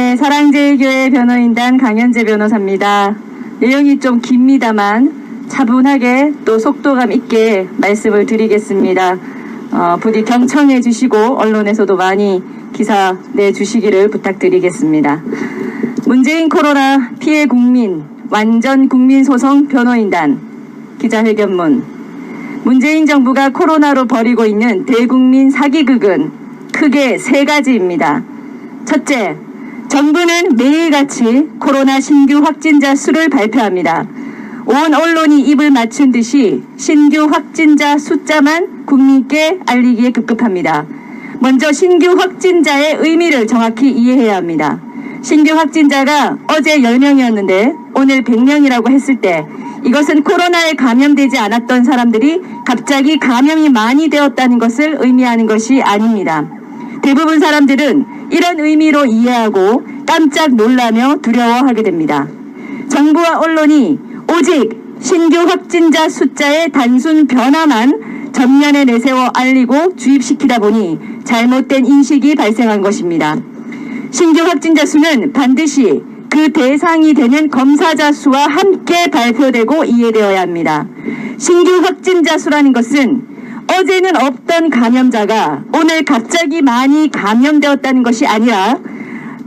네, 사랑제일교회 변호인단 강현재 변호사입니다. 내용이 좀 깁니다만 차분하게 또 속도감 있게 말씀을 드리겠습니다. 부디 경청해 주시고 언론에서도 많이 기사 내주시기를 부탁드리겠습니다. 문재인 코로나 피해 국민 완전 국민소송 변호인단 기자회견문. 문재인 정부가 코로나로 벌이고 있는 대국민 사기극은 크게 세 가지입니다. 첫째, 정부는 매일같이 코로나 신규 확진자 수를 발표합니다. 온 언론이 입을 맞춘 듯이 신규 확진자 숫자만 국민께 알리기에 급급합니다. 먼저 신규 확진자의 의미를 정확히 이해해야 합니다. 신규 확진자가 어제 10명이었는데 오늘 100명이라고 했을 때 이것은 코로나에 감염되지 않았던 사람들이 갑자기 감염이 많이 되었다는 것을 의미하는 것이 아닙니다. 대부분 사람들은 이런 의미로 이해하고 깜짝 놀라며 두려워하게 됩니다. 정부와 언론이 오직 신규 확진자 숫자의 단순 변화만 전면에 내세워 알리고 주입시키다 보니 잘못된 인식이 발생한 것입니다. 신규 확진자 수는 반드시 그 대상이 되는 검사자 수와 함께 발표되고 이해되어야 합니다. 신규 확진자 수라는 것은 어제는 없던 감염자가 오늘 갑자기 많이 감염되었다는 것이 아니라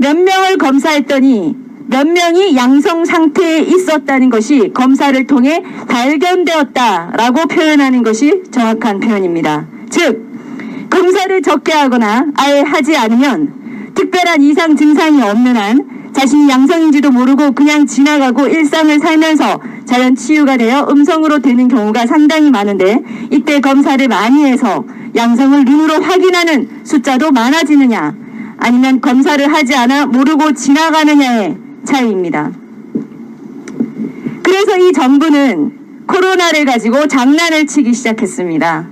몇 명을 검사했더니 몇 명이 양성 상태에 있었다는 것이 검사를 통해 발견되었다라고 표현하는 것이 정확한 표현입니다. 즉, 검사를 적게 하거나 아예 하지 않으면 특별한 이상 증상이 없는 한 자신이 양성인지도 모르고 그냥 지나가고 일상을 살면서 자연 치유가 되어 음성으로 되는 경우가 상당히 많은데 이때 검사를 많이 해서 양성을 눈으로 확인하는 숫자도 많아지느냐 아니면 검사를 하지 않아 모르고 지나가느냐의 차이입니다. 그래서 이 정부는 코로나를 가지고 장난을 치기 시작했습니다.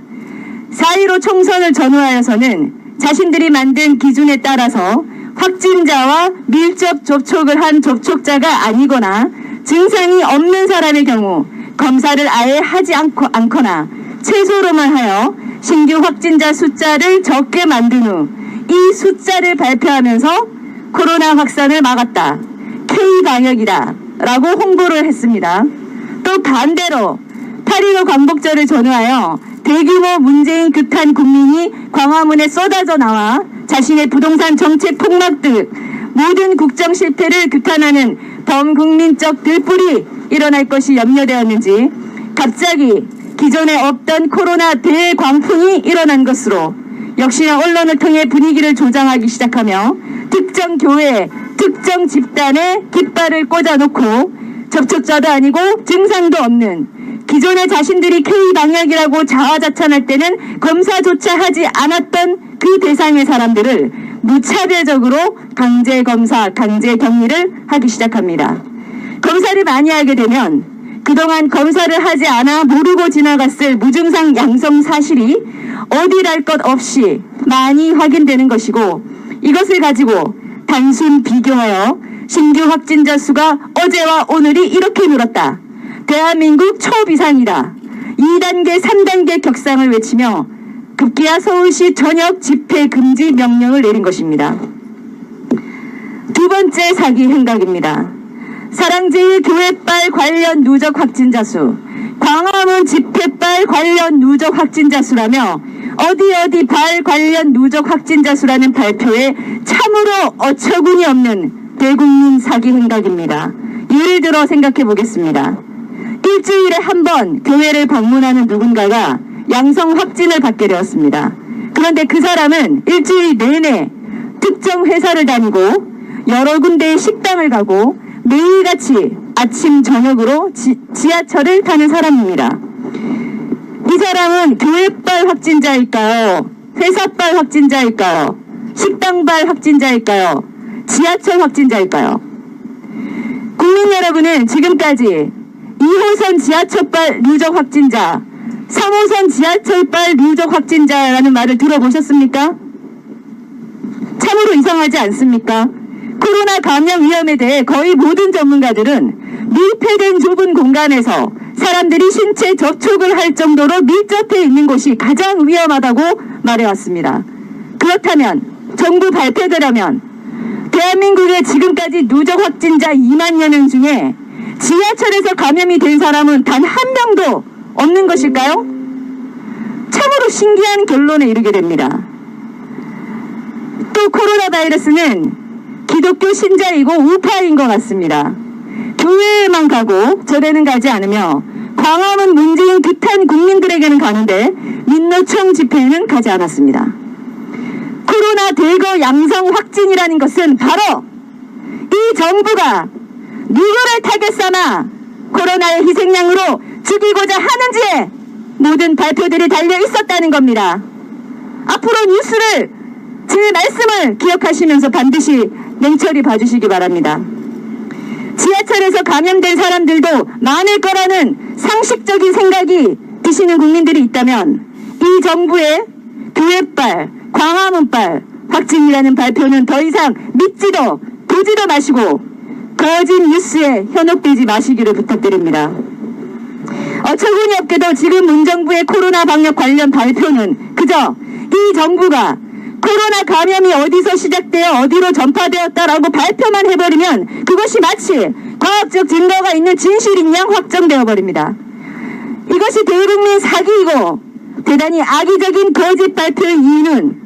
4.15 총선을 전후하여서는 자신들이 만든 기준에 따라서 확진자와 밀접 접촉을 한 접촉자가 아니거나 증상이 없는 사람의 경우 검사를 아예 하지 않거나 최소로만 하여 신규 확진자 숫자를 적게 만든 후 이 숫자를 발표하면서 코로나 확산을 막았다. K방역이다. 라고 홍보를 했습니다. 또 반대로 8.15 광복절을 전후하여 대규모 문재인 규탄 국민이 광화문에 쏟아져 나와 자신의 부동산 정책 폭락 등 모든 국정 실패를 규탄하는 범국민적 들불이 일어날 것이 염려되었는지 갑자기 기존에 없던 코로나 대광풍이 일어난 것으로 역시나 언론을 통해 분위기를 조장하기 시작하며 특정 교회, 특정 집단에 깃발을 꽂아놓고 접촉자도 아니고 증상도 없는 기존에 자신들이 K방역이라고 자화자찬할 때는 검사조차 하지 않았던 그 대상의 사람들을 무차별적으로 강제검사, 강제격리를 하기 시작합니다. 검사를 많이 하게 되면 그동안 검사를 하지 않아 모르고 지나갔을 무증상 양성 사실이 어디랄 것 없이 많이 확인되는 것이고 이것을 가지고 단순 비교하여 신규 확진자 수가 어제와 오늘이 이렇게 늘었다. 대한민국 초비상이다. 2단계, 3단계 격상을 외치며 급기야 서울시 전역 집회 금지 명령을 내린 것입니다. 두 번째 사기 행각입니다. 사랑제일교회발 관련 누적 확진자 수, 광화문 집회발 관련 누적 확진자 수라며 어디 발 관련 누적 확진자 수라는 발표에 참으로 어처구니 없는 대국민 사기 행각입니다. 예를 들어 생각해 보겠습니다. 일주일에 한 번 교회를 방문하는 누군가가 양성 확진을 받게 되었습니다. 그런데 그 사람은 일주일 내내 특정 회사를 다니고 여러 군데의 식당을 가고 매일같이 아침 저녁으로 지하철을 타는 사람입니다. 이 사람은 교회발 확진자일까요? 회사발 확진자일까요? 식당발 확진자일까요? 지하철 확진자일까요? 국민 여러분은 지금까지 2호선 지하철발 누적 확진자, 3호선 지하철발 누적 확진자라는 말을 들어보셨습니까? 참으로 이상하지 않습니까? 코로나 감염 위험에 대해 거의 모든 전문가들은 밀폐된 좁은 공간에서 사람들이 신체 접촉을 할 정도로 밀접해 있는 곳이 가장 위험하다고 말해왔습니다. 그렇다면 정부 발표대로면 대한민국의 지금까지 누적 확진자 2만여 명 중에 지하철에서 감염이 된 사람은 단 한 명도 없는 것일까요? 참으로 신기한 결론에 이르게 됩니다. 또 코로나 바이러스는 기독교 신자이고 우파인 것 같습니다. 교회에만 가고 절에는 가지 않으며 광화문 문재인 규탄 국민들에게는 가는데 민노총 집회에는 가지 않았습니다. 코로나 대거 양성 확진이라는 것은 바로 이 정부가 누구를 타겟 삼아 코로나의 희생양으로 죽이고자 하는지에 모든 발표들이 달려 있었다는 겁니다. 앞으로 뉴스를 제 말씀을 기억하시면서 반드시 냉철히 봐주시기 바랍니다. 지하철에서 감염된 사람들도 많을 거라는 상식적인 생각이 드시는 국민들이 있다면 이 정부의 교회발, 광화문발 확진이라는 발표는 더 이상 믿지도 보지도 마시고 거짓 뉴스에 현혹되지 마시기를 부탁드립니다. 어처구니 없게도 지금 문정부의 코로나 방역 관련 발표는 그저 이 정부가 코로나 감염이 어디서 시작되어 어디로 전파되었다라고 발표만 해버리면 그것이 마치 과학적 증거가 있는 진실인 양 확정되어 버립니다. 이것이 대국민 사기이고 대단히 악의적인 거짓 발표의 이유는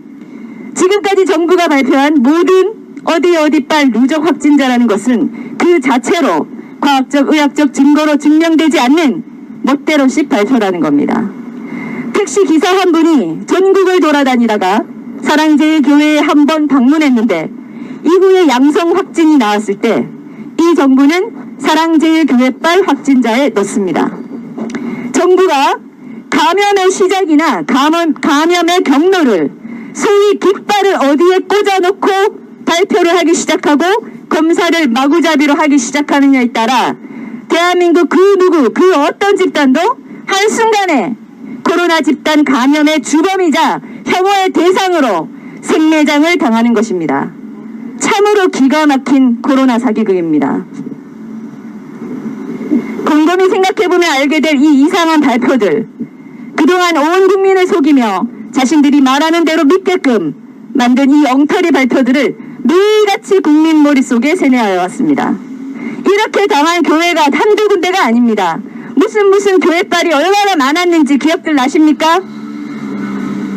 지금까지 정부가 발표한 모든 어디빨 누적 확진자라는 것은 그 자체로 과학적 의학적 증거로 증명되지 않는 멋대로식 발표라는 겁니다. 택시 기사 한 분이 전국을 돌아다니다가 사랑제일교회에 한 번 방문했는데 이후에 양성 확진이 나왔을 때 이 정부는 사랑제일교회발 확진자에 넣습니다. 정부가 감염의 시작이나 감염의 경로를 소위 깃발을 어디에 꽂아놓고 발표를 하기 시작하고 검사를 마구잡이로 하기 시작하느냐에 따라 대한민국 그 누구 그 어떤 집단도 한순간에 코로나 집단 감염의 주범이자 혐오의 대상으로 생매장을 당하는 것입니다. 참으로 기가 막힌 코로나 사기극입니다. 곰곰이 생각해보면 알게 될 이 이상한 발표들, 그동안 온 국민을 속이며 자신들이 말하는 대로 믿게끔 만든 이 엉터리 발표들을 매일같이 국민 머릿속에 세뇌하여 왔습니다. 이렇게 당한 교회가 한두 군데가 아닙니다. 무슨 교회빨이 얼마나 많았는지 기억들 나십니까?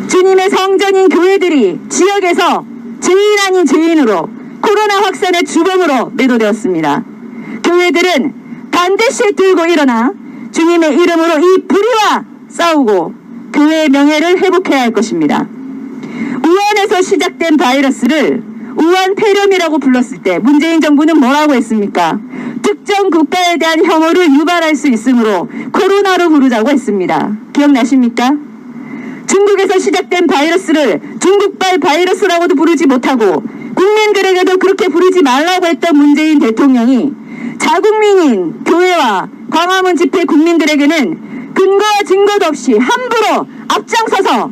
주님의 성전인 교회들이 지역에서 죄인 아닌 죄인으로 코로나 확산의 주범으로 매도되었습니다. 교회들은 반드시 들고 일어나 주님의 이름으로 이 불의와 싸우고 교회의 명예를 회복해야 할 것입니다. 우한에서 시작된 바이러스를 우한 폐렴이라고 불렀을 때 문재인 정부는 뭐라고 했습니까? 특정 국가에 대한 혐오를 유발할 수 있으므로 코로나로 부르자고 했습니다. 기억나십니까? 중국에서 시작된 바이러스를 중국발 바이러스라고도 부르지 못하고 국민들에게도 그렇게 부르지 말라고 했던 문재인 대통령이 자국민인 교회와 광화문 집회 국민들에게는 근거와 증거도 없이 함부로 앞장서서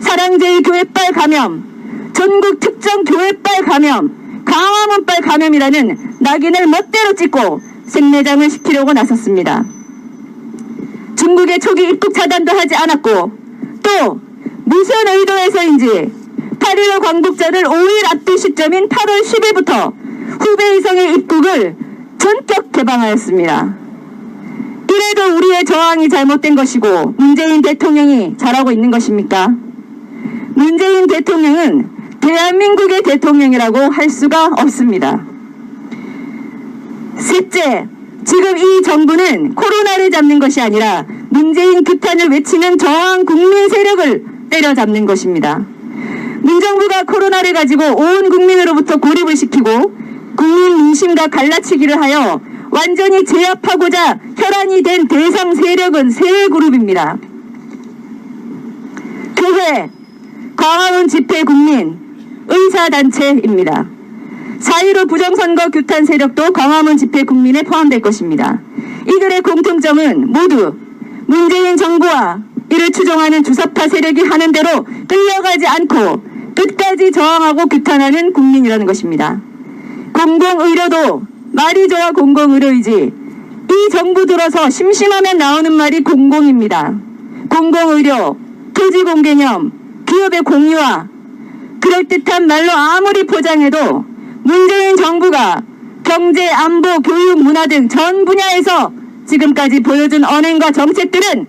사랑제일교회발 감염, 전국 특정 교회발 감염, 광화문발 감염이라는 낙인을 멋대로 찍고 생매장을 시키려고 나섰습니다. 중국의 초기 입국 차단도 하지 않았고 또 무슨 의도에서인지 8.15 광복절을 5일 앞둔 시점인 8월 10일부터 후베이성의 입국을 전격 개방하였습니다. 이래도 우리의 저항이 잘못된 것이고 문재인 대통령이 잘하고 있는 것입니까? 문재인 대통령은 대한민국의 대통령이라고 할 수가 없습니다. 셋째, 지금 이 정부는 코로나를 잡는 것이 아니라 문재인 규탄을 외치는 저항 국민 세력을 때려잡는 것입니다. 문정부가 코로나를 가지고 온 국민으로부터 고립을 시키고 국민 민심과 갈라치기를 하여 완전히 제압하고자 혈안이 된 대상 세력은 세 그룹입니다. 교회, 광화문 집회 국민, 의사단체입니다. 4.15 부정선거 규탄 세력도 광화문 집회 국민에 포함될 것입니다. 이들의 공통점은 모두 문재인 정부와 이를 추종하는 주사파 세력이 하는 대로 끌려가지 않고 끝까지 저항하고 규탄하는 국민이라는 것입니다. 공공의료도 말이 좋아 공공의료이지 이 정부 들어서 심심하면 나오는 말이 공공입니다. 공공의료, 토지공개념, 기업의 공유화, 그럴듯한 말로 아무리 포장해도 문재인 정부가 경제, 안보, 교육, 문화 등 전 분야에서 지금까지 보여준 언행과 정책들은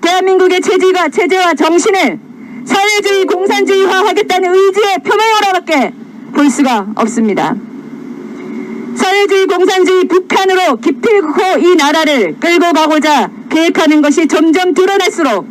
대한민국의 체제와 정신을 사회주의 공산주의화 하겠다는 의지의 표명으로밖에 볼 수가 없습니다. 사회주의 공산주의 북한으로 기필코 이 나라를 끌고 가고자 계획하는 것이 점점 드러날수록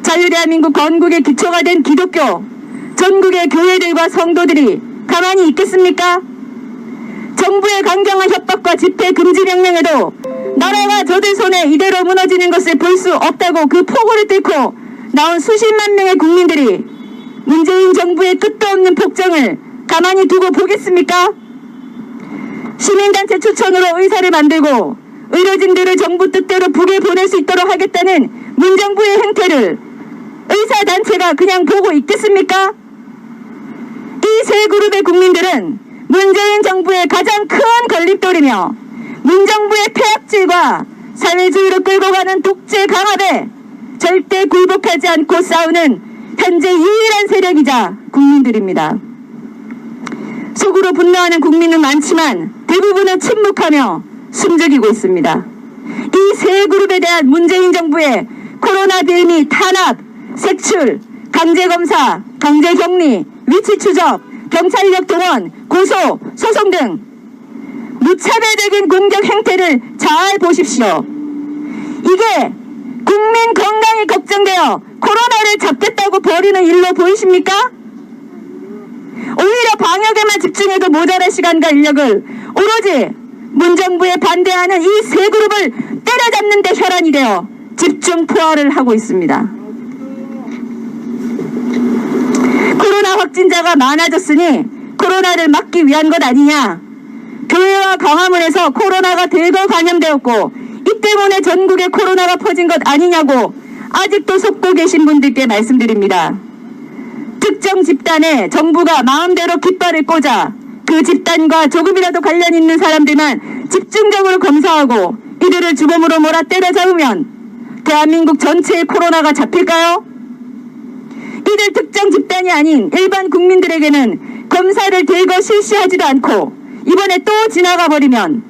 자유대한민국 건국의 기초가 된 기독교, 전국의 교회들과 성도들이 가만히 있겠습니까? 정부의 강경한 협박과 집회 금지 명령에도 나라가 저들 손에 이대로 무너지는 것을 볼 수 없다고 그 폭우를 뚫고 나온 수십만 명의 국민들이 문재인 정부의 끝도 없는 폭정을 가만히 두고 보겠습니까? 시민단체 추천으로 의사를 만들고 의료진들을 정부 뜻대로 북에 보낼 수 있도록 하겠다는 문정부의 행태를 의사단체가 그냥 보고 있겠습니까? 이 세 그룹의 국민들은 문재인 정부의 가장 큰 걸림돌이며 문정부의 폐악질과 사회주의로 끌고 가는 독재 강압에 절대 굴복하지 않고 싸우는 현재 유일한 세력이자 국민들입니다. 속으로 분노하는 국민은 많지만 대부분은 침묵하며 숨죽이고 있습니다. 이 세 그룹에 대한 문재인 정부의 코로나 대응이 탄압, 색출, 강제검사, 강제격리, 위치추적, 경찰력 동원, 고소, 소송 등 무차별적인 공격 행태를 잘 보십시오. 이게 국민 건강이 걱정되어 코로나를 잡겠다고 벌이는 일로 보이십니까? 오히려 방역에만 집중해도 모자랄 시간과 인력을 오로지 문정부에 반대하는 이 세 그룹을 때려잡는 데 혈안이 되어 집중 포화를 하고 있습니다. 코로나 확진자가 많아졌으니 코로나를 막기 위한 것 아니냐? 교회와 광화문에서 코로나가 대거 감염되었고 이 때문에 전국에 코로나가 퍼진 것 아니냐고 아직도 속고 계신 분들께 말씀드립니다. 특정 집단에 정부가 마음대로 깃발을 꽂아 그 집단과 조금이라도 관련 있는 사람들만 집중적으로 검사하고 이들을 주범으로 몰아 때려잡으면 대한민국 전체의 코로나가 잡힐까요? 이들 특정 집단이 아닌 일반 국민들에게는 검사를 대거 실시하지도 않고 이번에 또 지나가 버리면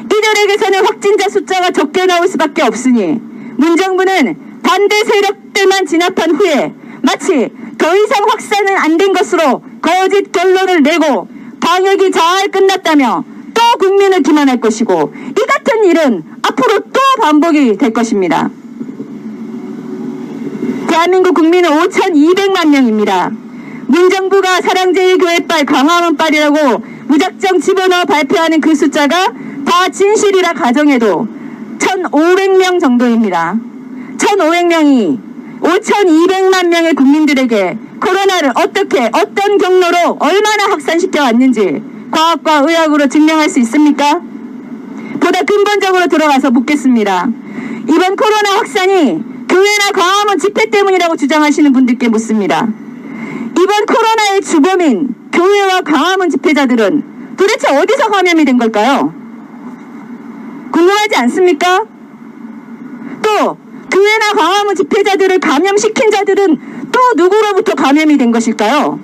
이들에게서는 확진자 숫자가 적게 나올 수밖에 없으니 문정부는 반대 세력들만 진압한 후에 마치 더 이상 확산은 안 된 것으로 거짓 결론을 내고 방역이 잘 끝났다며 또 국민을 기만할 것이고 이 같은 일은 앞으로 또 반복이 될 것입니다. 대한민국 국민은 5,200만 명입니다. 문정부가 사랑제일교회빨 광화문빨이라고 무작정 집어넣어 발표하는 그 숫자가 다 진실이라 가정해도 1,500명 정도입니다. 1,500명이 5,200만 명의 국민들에게 코로나를 어떻게 어떤 경로로 얼마나 확산시켜 왔는지 과학과 의학으로 증명할 수 있습니까? 보다 근본적으로 들어가서 묻겠습니다. 이번 코로나 확산이 교회나 광화문 집회 때문이라고 주장하시는 분들께 묻습니다. 이번 코로나의 주범인 교회와 광화문 집회자들은 도대체 어디서 감염이 된 걸까요? 궁금하지 않습니까? 또 교회나 광화문 집회자들을 감염시킨 자들은 또 누구로부터 감염이 된 것일까요?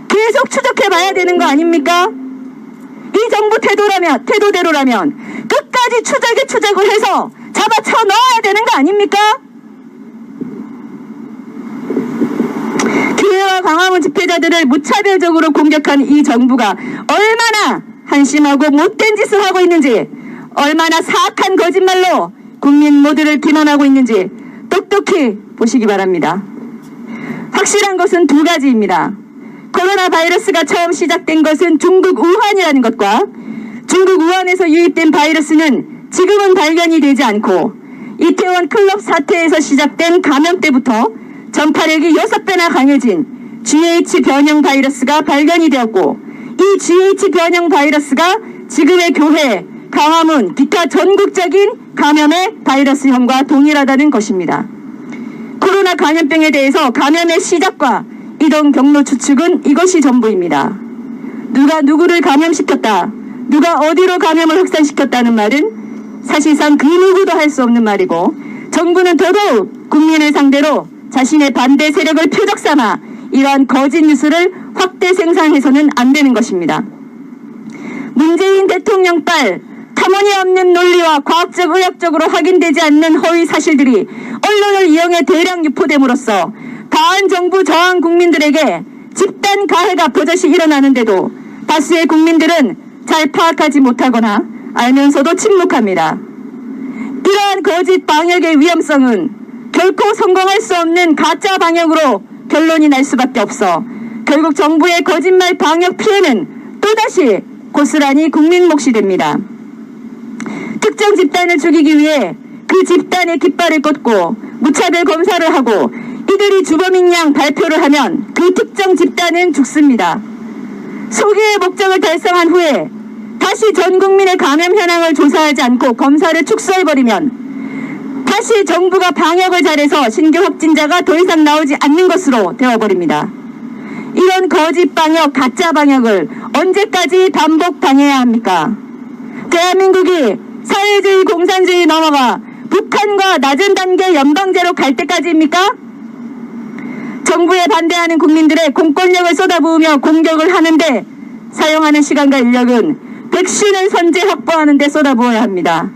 계속 추적해봐야 되는 거 아닙니까? 이 정부 태도대로라면 끝까지 추적을 해서 잡아쳐 넣어야 되는 거 아닙니까? 교회와 광화문 집회자들을 무차별적으로 공격한 이 정부가 얼마나 한심하고 못된 짓을 하고 있는지, 얼마나 사악한 거짓말로 국민 모두를 기만하고 있는지 똑똑히 보시기 바랍니다. 확실한 것은 두 가지입니다. 코로나 바이러스가 처음 시작된 것은 중국 우한이라는 것과 중국 우한에서 유입된 바이러스는 지금은 발견이 되지 않고 이태원 클럽 사태에서 시작된 감염 때부터 전파력이 6배나 강해진 GH 변형 바이러스가 발견이 되었고, 이 GH 변형 바이러스가 지금의 교회, 광화문, 기타 전국적인 감염의 바이러스형과 동일하다는 것입니다. 코로나 감염병에 대해서 감염의 시작과 이동 경로 추측은 이것이 전부입니다. 누가 누구를 감염시켰다, 누가 어디로 감염을 확산시켰다는 말은 사실상 그 누구도 할 수 없는 말이고, 정부는 더더욱 국민을 상대로 자신의 반대 세력을 표적 삼아 이러한 거짓 뉴스를 확대 생산해서는 안 되는 것입니다. 문재인 대통령발 터무니없는 논리와 과학적 의학적으로 확인되지 않는 허위 사실들이 언론을 이용해 대량 유포됨으로써 반정부 저항 국민들에게 집단 가해가 버젓이 일어나는데도 다수의 국민들은 잘 파악하지 못하거나 알면서도 침묵합니다. 이러한 거짓 방역의 위험성은 결코 성공할 수 없는 가짜 방역으로 결론이 날 수밖에 없어 결국 정부의 거짓말 방역 피해는 또다시 고스란히 국민 몫이 됩니다. 특정 집단을 죽이기 위해 그 집단의 깃발을 꽂고 무차별 검사를 하고 이들이 주범인 양 발표를 하면 그 특정 집단은 죽습니다. 소기의 목적을 달성한 후에 다시 전 국민의 감염 현황을 조사하지 않고 검사를 축소해버리면 다시 정부가 방역을 잘해서 신규 확진자가 더 이상 나오지 않는 것으로 되어버립니다. 이런 거짓 방역, 가짜 방역을 언제까지 반복 당해야 합니까? 대한민국이 사회주의, 공산주의 넘어가 북한과 낮은 단계 연방제로 갈 때까지입니까? 정부에 반대하는 국민들의 공권력을 쏟아부으며 공격을 하는데 사용하는 시간과 인력은 백신을 선제 확보하는 데 쏟아부어야 합니다.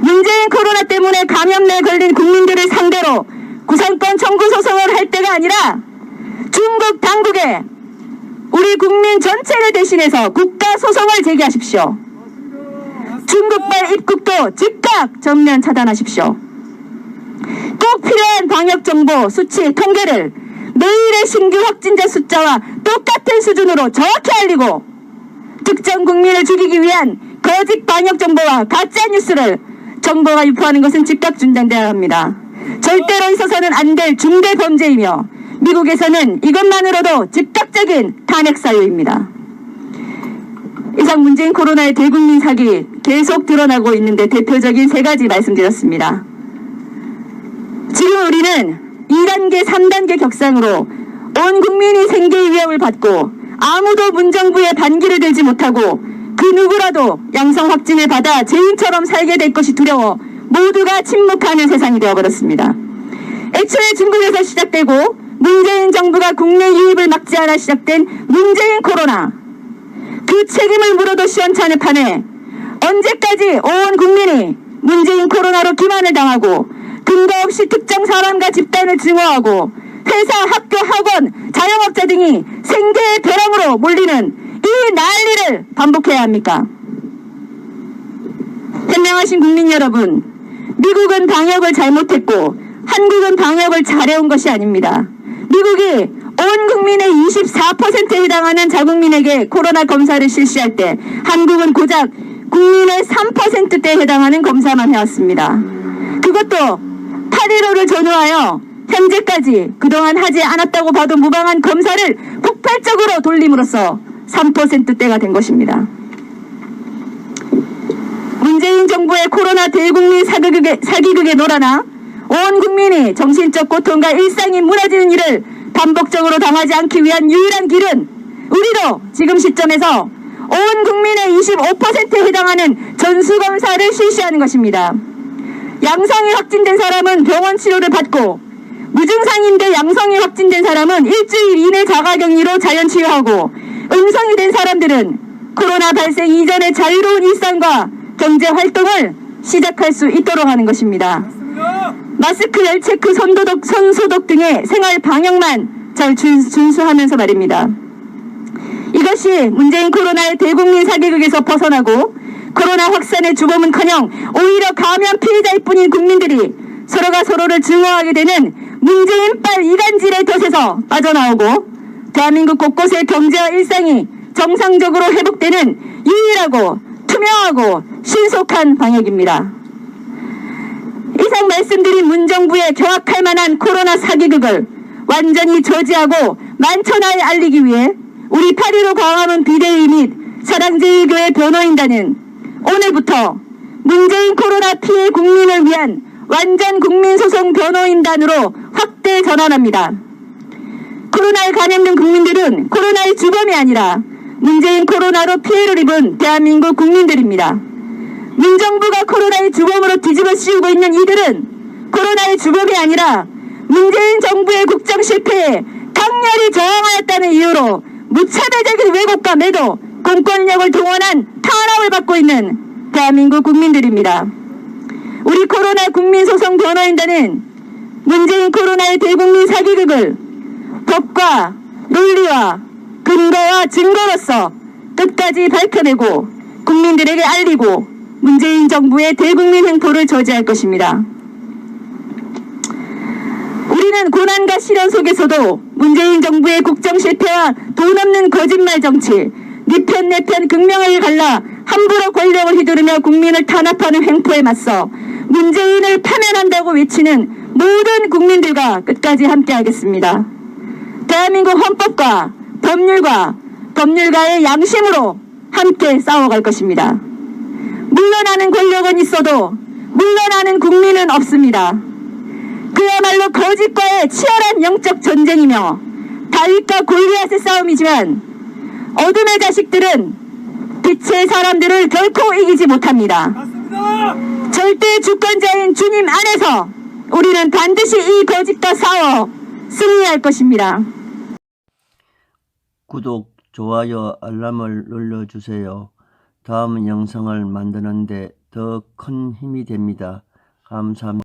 문재인 코로나 때문에 감염내에 걸린 국민들을 상대로 구상권 청구 소송을 할 때가 아니라 중국 당국에 우리 국민 전체를 대신해서 국가 소송을 제기하십시오. 중국발 입국도 즉각 전면 차단하십시오. 꼭 필요한 방역정보, 수치, 통계를 매일의 신규 확진자 숫자와 똑같은 수준으로 정확히 알리고 특정 국민을 죽이기 위한 거짓 방역정보와 가짜뉴스를 정부가 유포하는 것은 즉각 중단돼야 합니다. 절대로 있어서는 안 될 중대 범죄이며 미국에서는 이것만으로도 즉각적인 탄핵 사유입니다. 이상 문재인 코로나의 대국민 사기 계속 드러나고 있는데 대표적인 세 가지 말씀드렸습니다. 지금 우리는 2단계, 3단계 격상으로 온 국민이 생계의 위협을 받고 아무도 문정부의 반기를 들지 못하고 그 누구라도 양성 확진을 받아 죄인처럼 살게 될 것이 두려워 모두가 침묵하는 세상이 되어버렸습니다. 애초에 중국에서 시작되고 문재인 정부가 국내 유입을 막지 않아 시작된 문재인 코로나, 그 책임을 물어도 시원찮을 판에 언제까지 온 국민이 문재인 코로나로 기만을 당하고 근거 없이 특정 사람과 집단을 증오하고 회사, 학교, 학원, 자영업자 등이 생계의 벼랑으로 몰리는 이 난리를 반복해야 합니까? 현명하신 국민 여러분, 미국은 방역을 잘못했고 한국은 방역을 잘해온 것이 아닙니다. 미국이 온 국민의 24%에 해당하는 자국민에게 코로나 검사를 실시할 때 한국은 고작 국민의 3%대에 해당하는 검사만 해왔습니다. 그것도 8.15를 전후하여 현재까지 그동안 하지 않았다고 봐도 무방한 검사를 폭발적으로 돌림으로써 3%대가 된 것입니다. 문재인 정부의 코로나 대국민 사기극에 놀아나 온 국민이 정신적 고통과 일상이 무너지는 일을 반복적으로 당하지 않기 위한 유일한 길은 우리도 지금 시점에서 온 국민의 25%에 해당하는 전수검사를 실시하는 것입니다. 양성이 확진된 사람은 병원 치료를 받고 무증상인데 양성이 확진된 사람은 일주일 이내 자가격리로 자연치유하고 음성이 된 사람들은 코로나 발생 이전의 자유로운 일상과 경제활동을 시작할 수 있도록 하는 것입니다. 마스크, 열체크, 손소독 등의 생활 방역만 잘 준수하면서 말입니다. 이것이 문재인 코로나의 대국민 사기극에서 벗어나고 코로나 확산의 주범은커녕 오히려 감염 피해자일 뿐인 국민들이 서로가 서로를 증오하게 되는 문재인빨 이간질의 덫에서 빠져나오고 대한민국 곳곳의 경제와 일상이 정상적으로 회복되는 유일하고 투명하고 신속한 방역입니다. 이상 말씀드린 문정부의 경악할 만한 코로나 사기극을 완전히 저지하고 만천하에 알리기 위해 우리 8.15 광화문 비대위 및 사랑제일교회 변호인단은 오늘부터 문재인 코로나 피해 국민을 위한 완전 국민소송 변호인단으로 확대 전환합니다. 코로나에 감염된 국민들은 코로나의 주범이 아니라 문재인 코로나로 피해를 입은 대한민국 국민들입니다. 문정부가 코로나의 주범으로 뒤집어 씌우고 있는 이들은 코로나의 주범이 아니라 문재인 정부의 국정 실패에 강렬히 저항하였다는 이유로 무차별적인 왜곡과 매도, 공권력을 동원한 탄압을 받고 있는 대한민국 국민들입니다. 우리 코로나 국민소송 변호인단은 문재인 코로나의 대국민 사기극을 법과 논리와 근거와 증거로서 끝까지 밝혀내고 국민들에게 알리고 문재인 정부의 대국민 횡포를 저지할 것입니다. 우리는 고난과 시련 속에서도 문재인 정부의 국정 실패와 돈 없는 거짓말 정치, 네 편 내 편 극명하게 갈라 함부로 권력을 휘두르며 국민을 탄압하는 횡포에 맞서 문재인을 파면한다고 외치는 모든 국민들과 끝까지 함께하겠습니다. 대한민국 헌법과 법률가의 양심으로 함께 싸워갈 것입니다. 물러나는 권력은 있어도 물러나는 국민은 없습니다. 그야말로 거짓과의 치열한 영적 전쟁이며 다윗과 골리앗의 싸움이지만 어둠의 자식들은 빛의 사람들을 결코 이기지 못합니다. 맞습니다. 절대 주권자인 주님 안에서 우리는 반드시 이 거짓과 싸워 승리할 것입니다. 구독, 좋아요, 알람을 눌러주세요. 다음 영상을 만드는데 더 큰 힘이 됩니다. 감사합니다.